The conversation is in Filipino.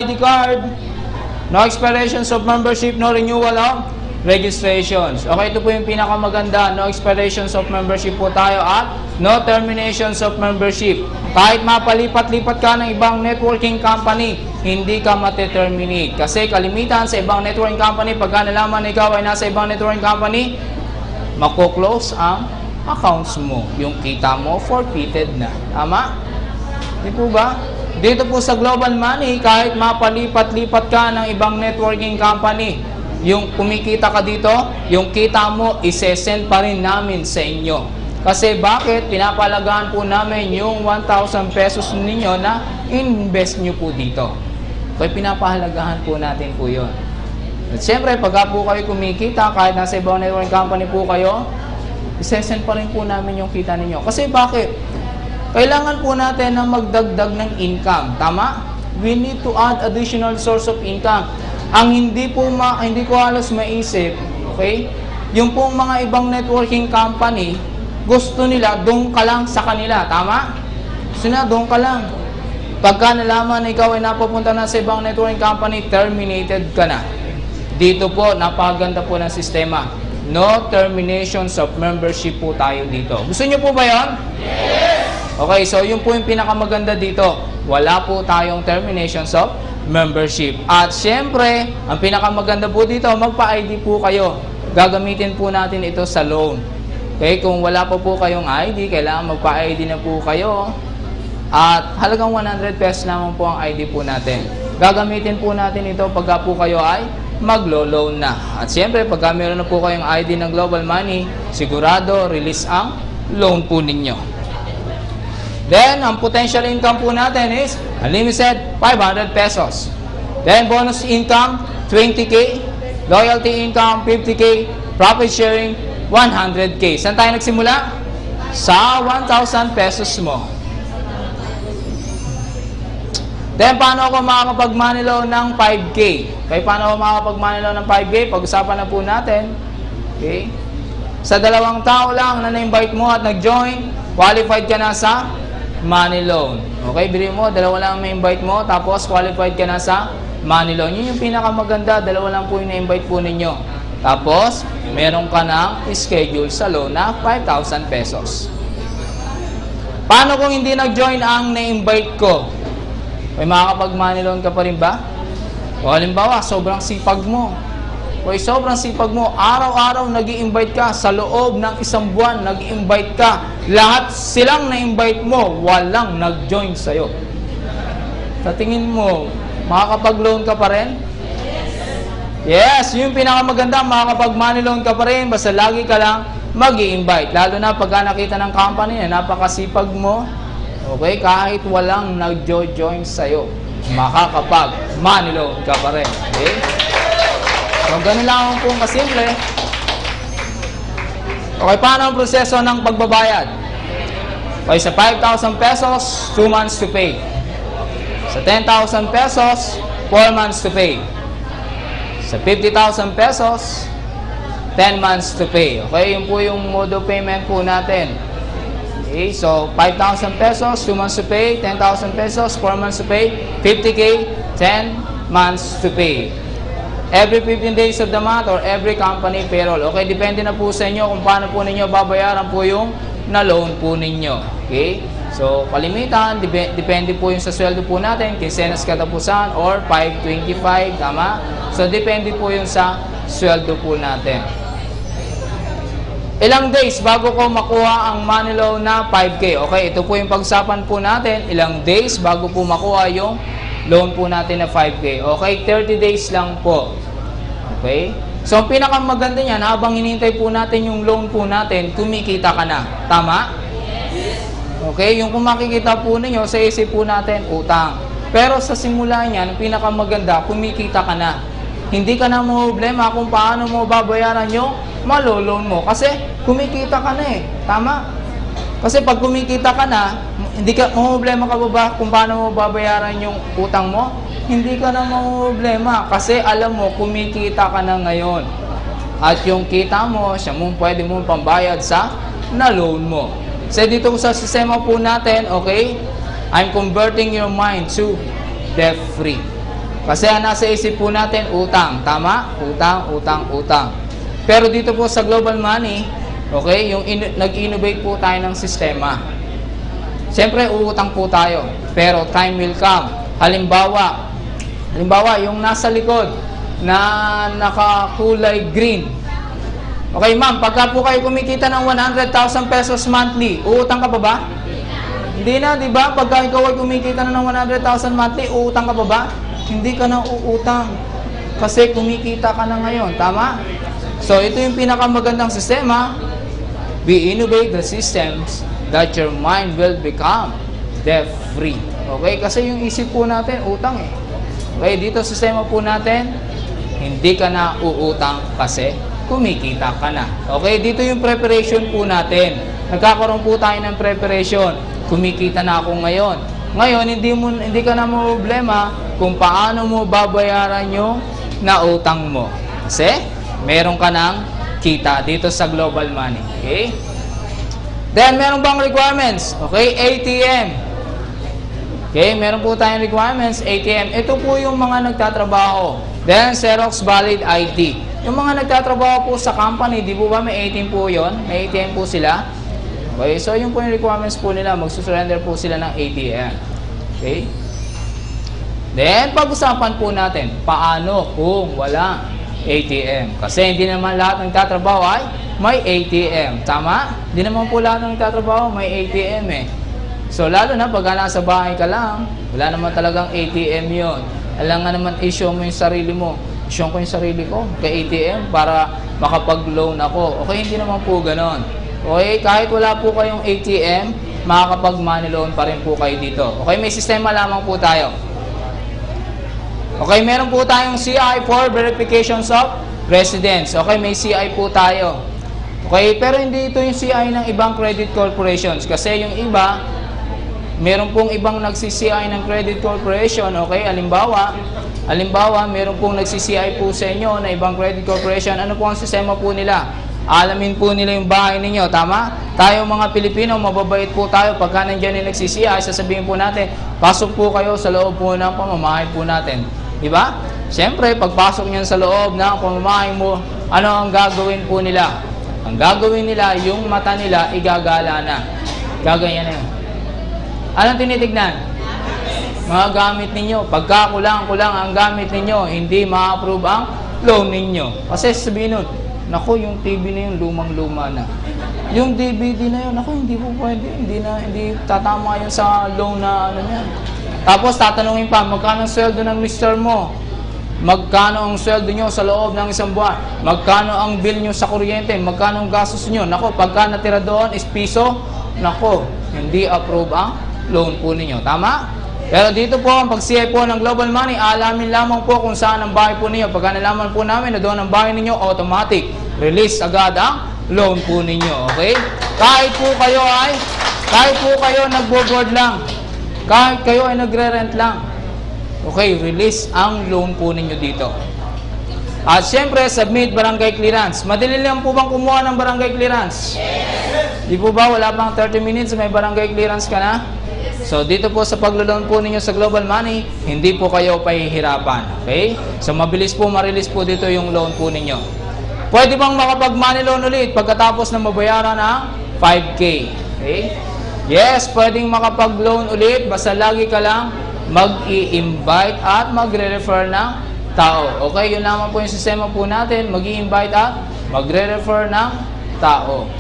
ID card, no expirations of membership, no renewal of registrations. Okay, ito po yung pinakamaganda. No expirations of membership po tayo at no terminations of membership. Kahit mapalipat-lipat ka ng ibang networking company, hindi ka mate-terminate. Kasi kalimitan sa ibang networking company, pagka nalaman na ikaw ay nasa ibang networking company, mako-close ang accounts mo. Yung kita mo, forfeited na. Tama? Di po ba? Dito po sa Global Money, kahit mapalipat-lipat ka ng ibang networking company, yung kumikita ka dito, yung kita mo, isesend pa rin namin sa inyo. Kasi bakit? Pinapalagaan po namin yung 1,000 pesos ninyo na invest nyo po dito. Kaya pinapahalagahan po natin po yun. At syempre, pagka po kayo kumikita, kahit nasa ibang networking company po kayo, isesend pa rin po namin yung kita ninyo. Kasi bakit? Kailangan po natin na magdagdag ng income. Tama? We need to add additional source of income. Ang hindi ko halos maisip, okay? Yung pong mga ibang networking company, gusto nila doon ka lang sa kanila. Tama? Gusto na doon ka lang. Pagka nalaman na ikaw ay napapunta na sa ibang networking company, terminated ka na. Dito po, napakaganda po ng sistema. No terminations of membership po tayo dito. Gusto nyo po ba yun? Yes! Okay, so yun po yung pinakamaganda dito. Wala po tayong terminations of membership. At syempre, ang pinakamaganda po dito, magpa-ID po kayo. Gagamitin po natin ito sa loan. Okay, kung wala pa po kayong ID, kailangan magpa-ID na po kayo. At halagang 100 pesos naman po ang ID po natin. Gagamitin po natin ito pagka po kayo ay maglo-loan na. At syempre, pagka meron na po kayong ID ng Global Money, sigurado, release ang loan po ninyo. Then, ang potential income po natin is unlimited 500 pesos. Then, bonus income 20K, loyalty income 50K, profit sharing 100K. Saan tayo nagsimula? Sa 1,000 pesos mo. Then, paano ako makakapag-money loan ng 5K? Okay, paano ako makakapag-money loan ng 5K? Pag-usapan na po natin. Okay? Sa 2 tao lang na na-invite mo at nag-join, qualified ka na sa money loan. Okay, bilhin mo, 2 lang may invite mo, tapos qualified ka na sa money loan. Yun yung pinakamaganda, 2 lang po yung na-invite po ninyo. Tapos, meron ka ng schedule sa loan na 5,000 pesos. Paano kung hindi nag-join ang na-invite ko? May makakapag-money loan ka pa rin ba? O halimbawa, sobrang sipag mo. O sobrang sipag mo, araw-araw nag-i-invite ka, sa loob ng 1 buwan nag-i-invite ka. Lahat silang na-invite mo, walang nag-join sa'yo. Sa tingin mo, makakapag-loan ka pa rin? Yes, yung pinakamaganda, makakapag-money loan ka pa rin, basta lagi ka lang mag-i-invite. Lalo na pagka nakita ng company na napakasipag mo, okay, kahit walang nag-join sa'yo, makakapag-money loan ka pa rin. Okay? So, ganun lang po kasimple. Okay, paano ang proseso ng pagbabayad? Okay, sa 5,000 pesos, 2 months to pay. Sa 10,000 pesos, 4 months to pay. Sa 50,000 pesos, 10 months to pay. Okay, yun po yung mode of payment po natin. Okay, so 5,000 pesos, 2 months to pay. 10,000 pesos, 4 months to pay. 50K, 10 months to pay. Every 15 days of the month or every company payroll. Okay, depende na po sa inyo kung paano po ninyo babayaran po yung na-loan po ninyo. Okay? So, kalimitan, depende po yung sa sweldo po natin, kinsenas katapusan or 525, tama? So, depende po yung sa sweldo po natin. Ilang days bago ko makuha ang money loan na 5K? Okay, ito po yung pag-usapan po natin. Ilang days bago po makuha yung loan po natin na 5K. Okay, 30 days lang po. Okay? So, ang pinakamaganda niyan, habang hinihintay po natin yung loan po natin, kumikita ka na. Tama? Okay? Yung kung makikita po ninyo, sa isip po natin, utang. Pero sa simula niyan, ang pinakamaganda, kumikita ka na. Hindi ka na problema kung paano mo babayaran yung malo-loan mo. Kasi, kumikita ka na eh. Tama? Kasi pag kumikita ka na, hindi ka problema ka ba kung paano mo babayaran yung utang mo? Hindi ka na problema kasi alam mo kumikita ka na ngayon. At yung kita mo, siya mo pwede mong pambayad sa na-loan mo. So dito sa sistema po natin, okay? I'm converting your mind to debt-free. Kasi ang nasa isip po natin, utang. Tama? Utang, utang, utang. Pero dito po sa global money, okay, yung nag-innovate po tayo ng sistema. Siyempre, uutang po tayo. Pero time will come. Halimbawa, yung nasa likod na nakakulay green. Okay, ma'am, pagka po kayo kumikita ng 100,000 pesos monthly, uutang ka pa ba? Hindi na, di ba? Pagka ikaw ay kumikita na ng 100,000 monthly, uutang ka pa ba? Hindi ka na uutang. Kasi kumikita ka na ngayon. Tama? So, ito yung pinakamagandang sistema. We innovate the systems that your mind will become debt-free. Okay? Kasi yung isip po natin, utang eh. Okay? Dito sistema po natin, hindi ka na uutang kasi kumikita ka na. Okay? Dito yung preparation po natin. Nagkakaroon po tayo ng preparation. Kumikita na ako ngayon. Ngayon, hindi ka na problema kung paano mo babayaran yung na utang mo. Kasi, meron ka ng kita dito sa global money. Okay? Then, meron bang requirements? Okay? ATM. Okay? Meron po tayong requirements. ATM. Ito po yung mga nagtatrabaho. Then, Xerox Valid ID. Yung mga nagtatrabaho po sa company, di po ba may ATM po yun? May ATM po sila. Okay? So, yung po yung requirements po nila. Magsusurrender po sila ng ATM. Okay? Then, pag-usapan po natin, paano kung wala ATM? Kasi hindi naman lahat ng nagtatrabaho ay may ATM. Tama? Hindi naman po lahat ng nagtatrabaho may ATM eh. So, lalo na pag nasa bahay ka lang, wala naman talagang ATM yon. Alam nga naman, issue mo yung sarili mo. Issue ko yung sarili ko kay ATM para makapag-loan ako. Okay, hindi naman po ganon. Okay, kahit wala po kayong ATM, makakapag-money loan pa rin po kayo dito. Okay, may sistema lamang po tayo. Okay, meron po tayong CI for verifications of residence. Okay, may CI po tayo. Okay, pero hindi ito yung CI ng ibang credit corporations. Kasi yung iba, meron pong ibang nagsi-CI ng credit corporation. Okay, halimbawa, meron pong nagsi-CI po sa inyo na ibang credit corporation. Ano po ang sistema po nila? Alamin po nila yung bahay ninyo. Tama? Tayo mga Pilipino, mababait po tayo. Pagka nandiyan yung nagsi-CI, sasabihin po natin, pasok po kayo sa loob po ng pamamahay po natin. Diba? Siyempre, pagpasok niyan sa loob ng pamamahay mo, ano ang gagawin po nila? Ang gagawin nila, yung mata nila, igagala na. Gaganyan na yun. Anong tinitignan? Mga gamit ninyo. Pagka kulang-kulang ang gamit ninyo, hindi ma-approve ang loan ninyo. Kasi sabihin nun, naku, yung TV na yun, lumang-luma na. Yung DVD na yun, naku, hindi po pwede. Hindi tatama yun sa loan na ano niya. Tapos tatanungin pa, magkano ang sweldo ng mister mo? Magkano ang sweldo nyo sa loob ng isang buwan? Magkano ang bill nyo sa kuryente? Magkano ang gastos nyo? Nako, pagka natira doon is piso, nako, hindi approve ang loan po ninyo. Tama? Pero dito po, ang pag-CI po ng global money, alamin lamang po kung saan ang bahay po ninyo. Pagka nalaman po namin na doon ang bahay ninyo, automatic, release agad ang loan po ninyo. Okay? Kahit po kayo nagbo-board lang, kahit kayo ay nagre-rent lang, okay, release ang loan po ninyo dito. At syempre, submit barangay clearance. Madali lang po bang kumuha ng barangay clearance? Yes! Di po ba, wala pang 30 minutes, may barangay clearance ka na? So, dito po sa paglo-loan po ninyo sa global money, hindi po kayo pahihirapan. Okay? So, mabilis po ma-release po dito yung loan po ninyo. Pwede bang makapag-money loan ulit pagkatapos na mabayaran ang 5K? Okay? Yes, pwedeng makapag-loan ulit, basta lagi ka lang mag-i-invite at magre-refer ng tao. Okay, yun naman po yung sistema po natin, mag-i-invite at magre-refer ng tao.